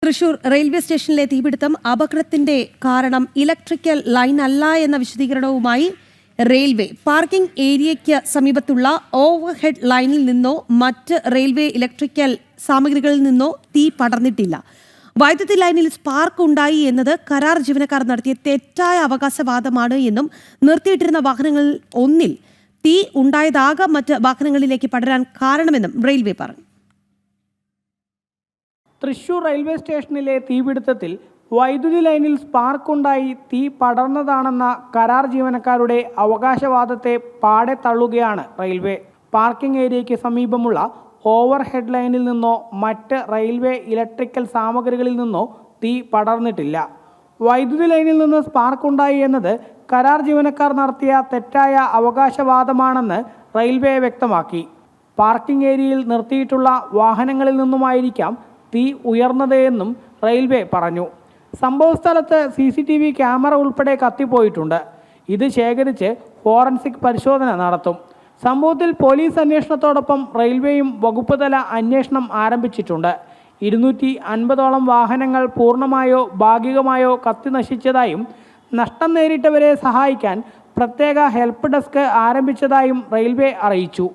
Thrissur railway സ്റ്റേഷനിലെ തീപിടുത്തം അപകടത്തിന്റെ കാരണം ഇലക്ട്രിക്കൽ ലൈൻ അല്ല എന്ന വിശദീകരണവുമായി റെയിൽവേ പാർക്കിംഗ് ഏരിയയ്ക്ക് സമീപത്തുള്ള ഓവർഹെഡ് ലൈനിൽ നിന്നോ മറ്റ് റെയിൽവേ ഇലക്ട്രിക്കൽ സാമഗ്രികളിൽ നിന്നോ തീ പടർന്നിട്ടില്ല. വൈദ്യുതി ലൈനിൽ സ്പാർക്ക് ഉണ്ടായി എന്നത് കരാർ ജീവനക്കാർ നടത്തിയ തെറ്റായ അവകാശവാദമാണ് എന്നും നിർത്തിയിട്ടിരുന്ന വാഹനങ്ങളിൽ ഒന്നിൽ തീ ഉണ്ടായതാകാം മറ്റ് വാഹനങ്ങളിലേക്ക് പടരാൻ കാരണമെന്നും റെയിൽവേ പറഞ്ഞു. തൃശൂർ റെയിൽവേ സ്റ്റേഷനിലെ തീപിടുത്തത്തിൽ വൈദ്യുതി ലൈനിൽ സ്പാർക്കുണ്ടായി തീ പടർന്നതാണെന്ന കരാർ ജീവനക്കാരുടെ അവകാശവാദത്തെ പാടെ തള്ളുകയാണ് റെയിൽവേ. പാർക്കിംഗ് ഏരിയയ്ക്ക് സമീപമുള്ള ഓവർ ഹെഡ് ലൈനിൽ നിന്നോ മറ്റ് റെയിൽവേ ഇലക്ട്രിക്കൽ സാമഗ്രികളിൽ നിന്നോ തീ പടർന്നിട്ടില്ല. വൈദ്യുതി ലൈനിൽ നിന്ന് സ്പാർക്കുണ്ടായി എന്നത് കരാർ ജീവനക്കാർ നടത്തിയ തെറ്റായ അവകാശവാദമാണെന്ന് റെയിൽവേ വ്യക്തമാക്കി. പാർക്കിംഗ് ഏരിയയിൽ നിർത്തിയിട്ടുള്ള വാഹനങ്ങളിൽ നിന്നുമായിരിക്കാം തീ ഉയർന്നത് എന്നും റെയിൽവേ പറഞ്ഞു. സംഭവസ്ഥലത്ത് CCTV ക്യാമറ ഉൾപ്പെടെ കത്തിപ്പോയിട്ടുണ്ട്. ഇത് ശേഖരിച്ച് ഫോറൻസിക് പരിശോധന നടത്തും. സംഭവത്തിൽ പോലീസ് അന്വേഷണത്തോടൊപ്പം റെയിൽവേയും വകുപ്പ് തല അന്വേഷണം ആരംഭിച്ചിട്ടുണ്ട്. 250ഓളം വാഹനങ്ങൾ പൂർണ്ണമായോ ഭാഗികമായോ കത്തി നശിച്ചതായും നഷ്ടം നേരിട്ടവരെ സഹായിക്കാൻ പ്രത്യേക ഹെൽപ്പ് ഡെസ്ക് ആരംഭിച്ചതായും റെയിൽവേ അറിയിച്ചു.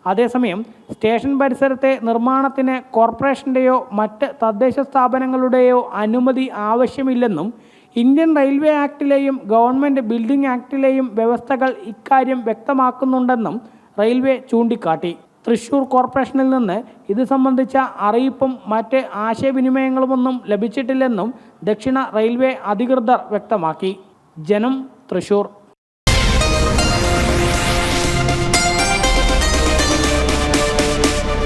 അതേസമയം സ്റ്റേഷൻ പരിസരത്തെ നിർമ്മാണത്തിന് കോർപ്പറേഷൻ്റെയോ മറ്റ് തദ്ദേശ സ്ഥാപനങ്ങളുടെയോ അനുമതി ആവശ്യമില്ലെന്നും ഇന്ത്യൻ റെയിൽവേ ആക്ടിലെയും ഗവൺമെൻറ് ബിൽഡിംഗ് ആക്ടിലെയും വ്യവസ്ഥകൾ ഇക്കാര്യം വ്യക്തമാക്കുന്നുണ്ടെന്നും റെയിൽവേ ചൂണ്ടിക്കാട്ടി. തൃശൂർ കോർപ്പറേഷനിൽ നിന്ന് ഇത് സംബന്ധിച്ച അറിയിപ്പും മറ്റ് ആശയവിനിമയങ്ങളുമൊന്നും ലഭിച്ചിട്ടില്ലെന്നും ദക്ഷിണ റെയിൽവേ അധികൃതർ വ്യക്തമാക്കി. ജനം, തൃശൂർ.